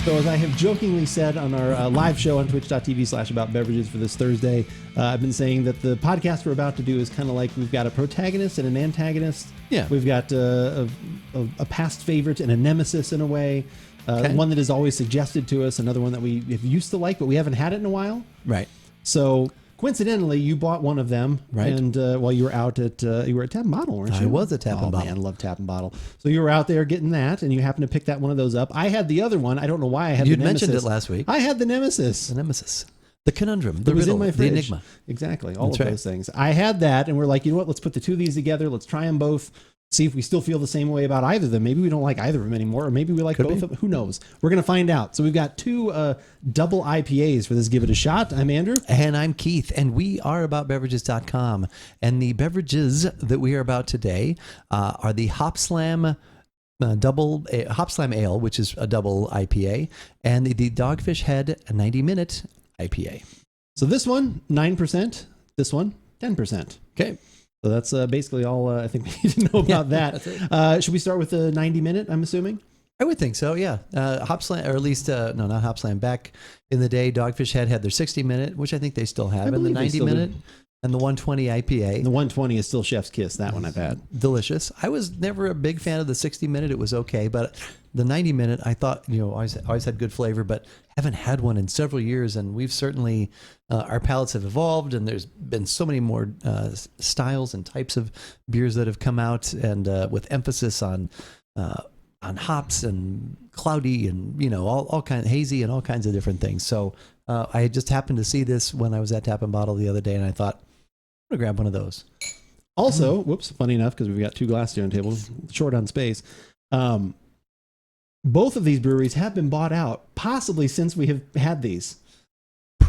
So as I have jokingly said on our live show on twitch.tv/about beverages for this Thursday, I've been saying that the podcast we're about to do is kind of like we've got a protagonist and an antagonist. Yeah. We've got a past favorite and a nemesis in a way. Okay. One that is always suggested to us, another one that we have used to like, but we haven't had it in a while. Right. So coincidentally, you bought one of them, right? And while you were out at Tap and Bottle, weren't you? I was at Tap and Bottle. Man, I love Tap and Bottle. So you were out there getting that, and you happened to pick that one of those up. I had the other one. I don't know why I had. You'd the Nemesis. mentioned it last week. I had the Nemesis. The Nemesis. The conundrum. The it was riddle. in my fridge. The enigma. Exactly. All That's of those things. I had that, and we're like, you know what? Let's put the two of these together. Let's try them both. See if we still feel the same way about either of them. Maybe we don't like either of them anymore, or maybe we like both of them. Who knows? We're going to find out. So we've got two double IPAs for this Give It a Shot. I'm Andrew. And I'm Keith. And we are aboutbeverages.com. And the beverages that we are about today are the Hop Slam Hop Slam Ale, which is a double IPA, and the Dogfish Head 90-minute IPA. So this one, 9%. This one, 10%. Okay. So that's basically all I think we need to know about that. Should we start with the 90-minute, I'm assuming? I would think so, yeah. Hop Slam, or at least, no, not Hop Slam. Back in the day, Dogfish Head had their 60-minute, which I think they still have, and the 90-minute, and the 120 IPA. And the 120 is still Chef's Kiss. That one I've had. Delicious. I was never a big fan of the 60-minute. It was okay, but the 90-minute, I thought, always had good flavor, but haven't had one in several years, and we've certainly, our palates have evolved, and there's been so many more styles and types of beers that have come out, and with emphasis on hops and cloudy and, all kinds of hazy and all kinds of different things. So I just happened to see this when I was at Tap and Bottle the other day, and I thought, I'm going to grab one of those. Also, whoops, funny enough, because we've got two glasses here on the table, short on space. Both of these breweries have been bought out, possibly since we have had these.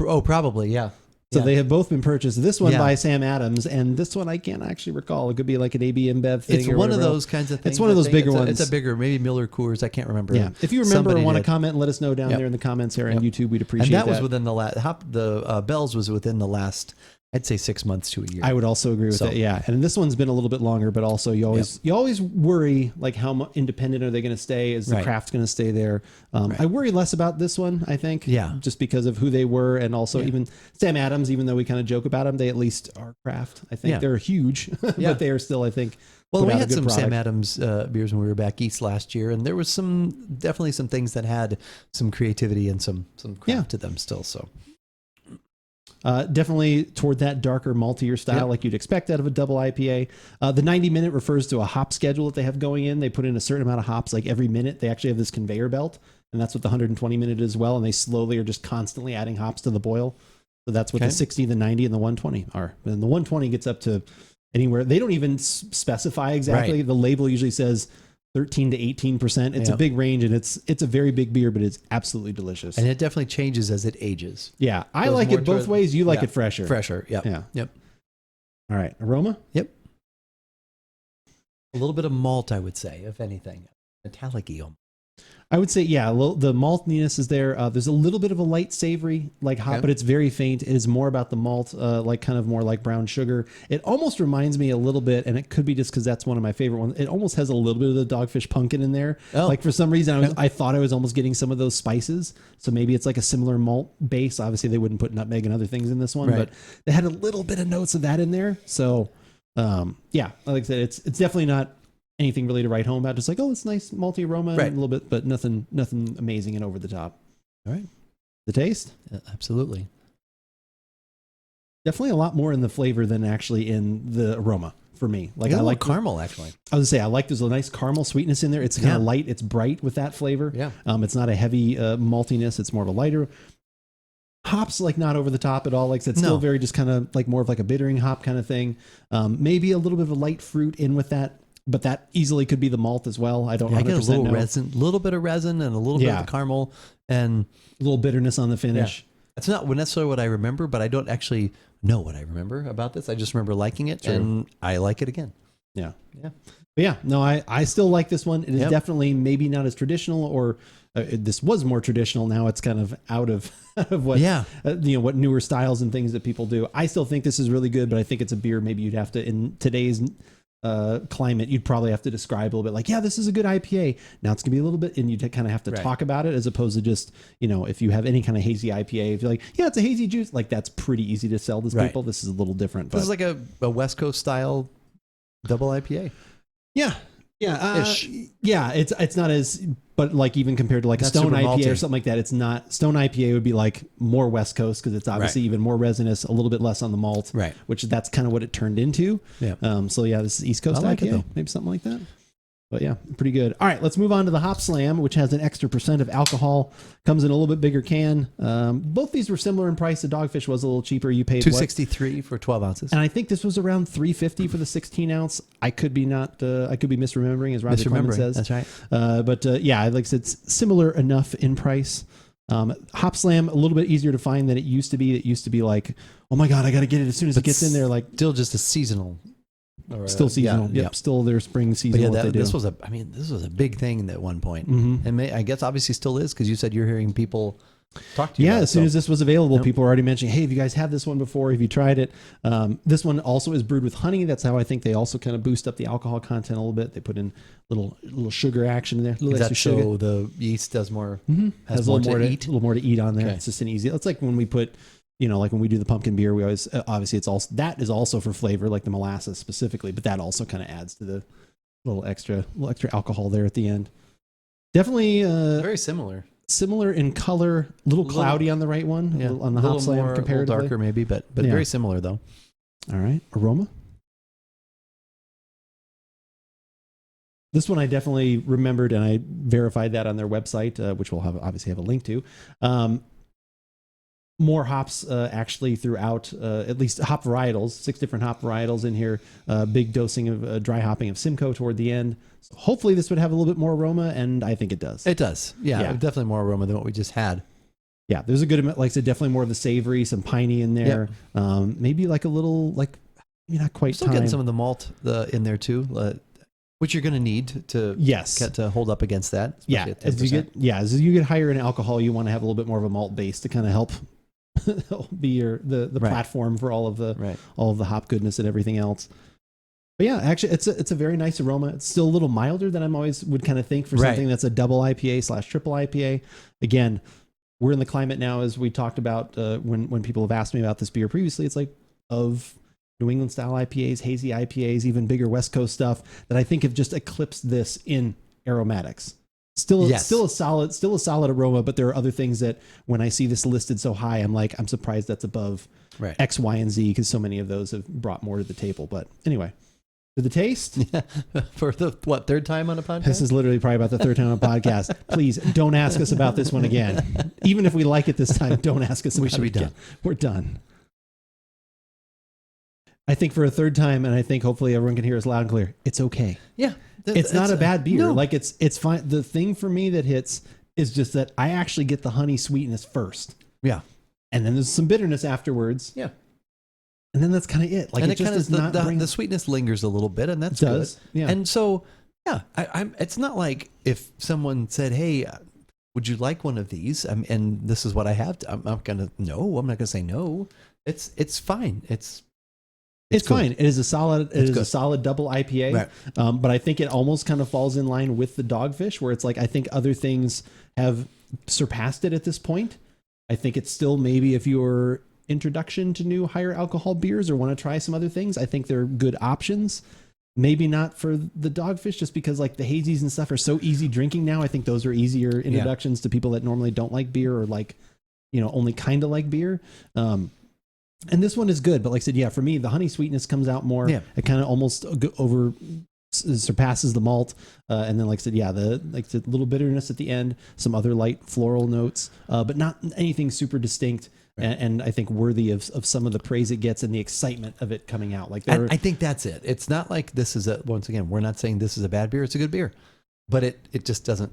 Oh, probably, yeah. So they have both been purchased. This one by Sam Adams, and this one I can't actually recall. It could be like an AB InBev thing. It's one of those kinds of things. It's one of those bigger ones. It's a bigger, maybe Miller Coors. I can't remember. Yeah. If you remember and want to comment, let us know down there in the comments here on YouTube. We'd appreciate that. And that was within the last. The Bell's was within the last, I'd say 6 months to a year. I would also agree with that. Yeah. And this one's been a little bit longer, but also you always worry like how independent are they going to stay? Is the craft going to stay there? I worry less about this one, I think. Yeah. Just because of who they were, and also even Sam Adams, even though we kind of joke about them, they at least are craft. I think they're huge, but they are still, I think. Well, we had some product. Sam Adams beers when we were back east last year, and there was definitely some things that had some creativity and some craft to them still. So. Definitely toward that darker, maltier style like you'd expect out of a double IPA. The 90-minute refers to a hop schedule that they have going in. They put in a certain amount of hops like every minute. They actually have this conveyor belt, and that's what the 120-minute is as well, and they slowly are just constantly adding hops to the boil. So that's what the 60, the 90, and the 120 are. And the 120 gets up to anywhere. They don't even specify exactly. Right. The label usually says 13 to 18%. It's a big range, and it's a very big beer, but it's absolutely delicious. And it definitely changes as it ages. Yeah, I like it both ways. You like it fresher. Fresher, Yeah. Yep. All right, aroma? Yep. A little bit of malt, I would say, if anything. Metallic-y almost. I would say, the maltiness is there. There's a little bit of a light savory, like hop, but it's very faint. It is more about the malt, like kind of more like brown sugar. It almost reminds me a little bit, and it could be just because that's one of my favorite ones. It almost has a little bit of the Dogfish Pumpkin in there. Oh. Like for some reason, I thought I was almost getting some of those spices. So maybe it's like a similar malt base. Obviously, they wouldn't put nutmeg and other things in this one, but they had a little bit of notes of that in there. So, like I said, it's definitely not anything really to write home about. Just like, it's nice malty aroma and a little bit, but nothing amazing and over the top. All right. The taste? Absolutely. Definitely a lot more in the flavor than actually in the aroma for me. Like I like caramel actually. I was gonna say, I like there's a nice caramel sweetness in there. It's kind of light. It's bright with that flavor. Yeah. It's not a heavy maltiness. It's more of a lighter. Hops like not over the top at all. Like it's still very just kind of like more of like a bittering hop kind of thing. Maybe a little bit of a light fruit in with that. But that easily could be the malt as well. I don't 100% I get a little know. little bit of resin and a little bit of the caramel and a little bitterness on the finish. It's not necessarily what I remember, but I don't actually know what I remember about this. I just remember liking it, and I like it again. Yeah. But no, I still like this one. It is definitely maybe not as traditional, or this was more traditional. Now it's kind of out of what what newer styles and things that people do. I still think this is really good, but I think it's a beer maybe you'd have to in today's climate, you'd probably have to describe a little bit like, yeah, this is a good IPA. Now it's gonna be a little bit, and you kind of have to Right. talk about it as opposed to just, if you have any kind of hazy IPA, if you're like, yeah, it's a hazy juice, like that's pretty easy to sell to Right. people. This is a little different. This But is like a West Coast style double IPA. yeah. Yeah. Ish. Yeah. It's not as, but like even compared to like a Not Stone super IPA or malty. something like that, it's not. Stone IPA would be like more West Coast because it's obviously even more resinous, a little bit less on the malt, Right. which that's kind of what it turned into. Yeah. So yeah, this is East Coast I like it, IPA, though. maybe something like that. But yeah, pretty good. All right, let's move on to the Hop Slam, which has an extra % of alcohol. Comes in a little bit bigger can. Both these were similar in price. The Dogfish was a little cheaper. You paid what? $2.63 for 12 ounces. And I think this was around $3.50 for the 16 ounce. I could be misremembering, as Roger Clement says. That's right. But yeah, like I said, it's similar enough in price. Hop Slam, a little bit easier to find than it used to be. It used to be like, oh my God, I got to get it as soon as it gets in there. Like Still just a seasonal. still seasonal. Yep, still their spring But season. yeah, what they do. this was a big thing at one point. Mhm. And I guess obviously still is because you said you're hearing people talk to you. Yeah, about it, as soon so- as this was available, Yep. people were already mentioning, hey, have you guys had this one before? Have you tried it? This one also is brewed with honey. That's how I think they also kind of boost up the alcohol content a little bit. They put in little sugar action in there. A little Is extra that sugar. so the yeast does more? Has a little more to eat? a little more to eat on there. Okay. It's just an easy. It's like when we put, like when we do the pumpkin beer, we always obviously that is also for flavor, like the molasses specifically, but that also kind of adds to the little extra alcohol there at the end. Definitely Very similar. similar in color, a little cloudy on the right one, Yeah, on the a Hop little Slam more, a little comparatively. darker maybe, but Yeah. very similar though. All right, aroma. This one I definitely remembered, and I verified that on their website, which we'll obviously have a link to. More hops actually throughout, at least hop varietals, 6 different hop varietals in here. Big dosing of dry hopping of Simcoe toward the end. So hopefully this would have a little bit more aroma, and I think it does. It does. Yeah, Yeah. definitely more aroma than what we just had. Yeah, there's a good amount, like I said, definitely more of the savory, some piney in there. Maybe like a little, maybe not quite Still thyme. getting some of the malt in there too, which you're going to need to Yes. get to hold up against that. Yeah, especially at 10%. as you get higher in alcohol, you want to have a little bit more of a malt base to kind of help be the Right. platform for all of the Right. hop goodness and everything else. But yeah, actually, it's a very nice aroma. It's still a little milder than I'm always would kind of think for Right. something that's a double IPA / triple IPA. Again, we're in the climate now, as we talked about when people have asked me about this beer previously. It's like of New England style IPAs, hazy IPAs, even bigger West Coast stuff that I think have just eclipsed this in aromatics. Still a solid aroma, but there are other things that when I see this listed so high, I'm surprised that's above Right. X, Y, and Z, because so many of those have brought more to the table. But anyway, for the taste, For the third time on a podcast? this is literally probably about the third time on a podcast. Please don't ask us about this one again. Even if we like it this time, don't ask us. We about should it be again. We're done. I think for a third time, and I think hopefully everyone can hear us loud and clear. It's okay. Yeah. It's not a bad beer. No. Like it's fine. The thing for me that hits is just that I actually get the honey sweetness first, Yeah. and then there's some bitterness afterwards. Yeah. And then that's kind of it. Like And it just kind does not of bring the sweetness lingers a little bit, and that's does. good. Yeah. And so, yeah, I'm. It's not like if someone said, "Hey, would you like one of these?" And this is what I have. I'm not gonna say no. It's fine. It's It's good. fine. It is a solid. It is a good. solid double IPA. Right. But I think it almost kind of falls in line with the Dogfish, where it's like I think other things have surpassed it at this point. I think it's still maybe if your introduction to new higher alcohol beers or want to try some other things, I think they're good options. Maybe not for the Dogfish, just because like the hazies and stuff are so easy drinking now. I think those are easier introductions to people that normally don't like beer or like, only kind of like beer. And this one is good, but like I said, yeah, for me, the honey sweetness comes out more. Yeah. It kind of almost surpasses the malt. And then, like I said, yeah, the little bitterness at the end, some other light floral notes, but not anything super distinct. Right. And I think worthy of some of the praise it gets and the excitement of it coming out. Like I think that's it. It's not like this is once again, we're not saying this is a bad beer. It's a good beer, but it just doesn't.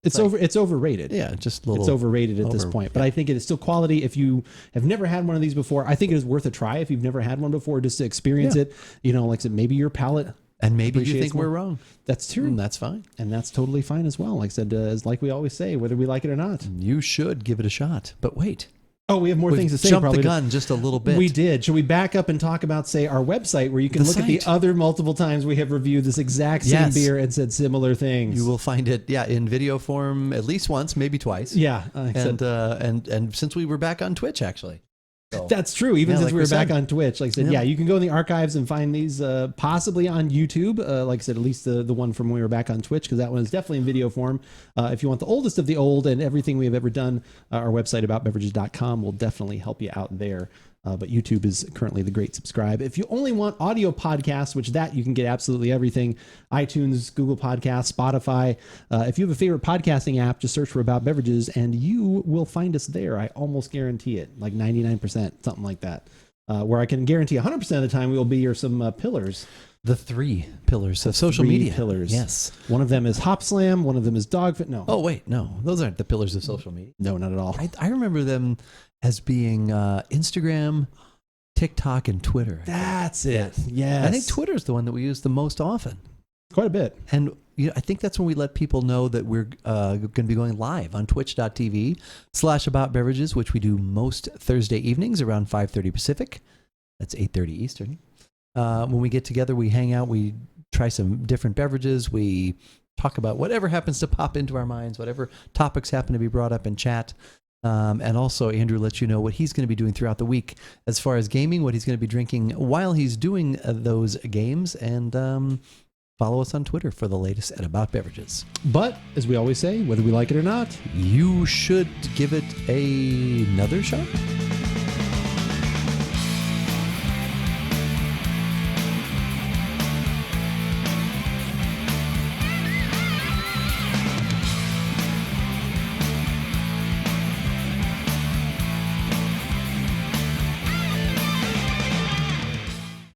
it's overrated. Yeah, just a little. It's overrated at this point, but I think it is still quality. If you have never had one of these before, I think it is worth a try. If you've never had one before, just to experience it, like I said, maybe your palate. And maybe you appreciates think more. we're wrong. That's true. And that's fine. And that's totally fine as well. Like I said, like we always say, whether we like it or not. You should give it a shot. But wait, Oh, we have more We things to say. jumped Probably the gun just a little bit. We did. Should we back up and talk about, say, our website where you can The look at the site. other multiple times we have reviewed this exact same Yes. beer and said similar things? You will find it, in video form at least once, maybe twice. Yeah. I said- And since we were back on Twitch, actually. So, That's true. Even Yeah, since like we we were back said. on Twitch, like I said, Yeah. yeah, you can go in the archives and find these possibly on YouTube. Like I said, at least the one from when we were back on Twitch, because that one is definitely in video form. If you want the oldest of the old and everything we have ever done, our website aboutbeverages.com will definitely help you out there. But YouTube is currently the great subscribe. If you only want audio podcasts, which that you can get absolutely everything, iTunes, Google Podcasts, Spotify. If you have a favorite podcasting app, just search for About Beverages and you will find us there. I almost guarantee it, like 99%, something like that. Where I can guarantee 100% of the time we will be your some pillars. the 3 pillars of social Three media. pillars. Yes. One of them is Hop Slam. One of them is Dogfit. No. Oh, wait, no. Those aren't the pillars of social media. No, not at all. I remember them as being Instagram, TikTok, and Twitter. That's it. Yes. I think Twitter's the one that we use the most often. Quite a bit. And I think that's when we let people know that we're going to be going live on twitch.tv/About Beverages, which we do most Thursday evenings around 5:30 Pacific. That's 8:30 Eastern. When we get together, we hang out, we try some different beverages, we talk about whatever happens to pop into our minds, whatever topics happen to be brought up in chat. And also, Andrew lets you know what he's going to be doing throughout the week as far as gaming, what he's going to be drinking while he's doing those games. And follow us on Twitter for the latest at About Beverages. But as we always say, whether we like it or not, You should give it another shot.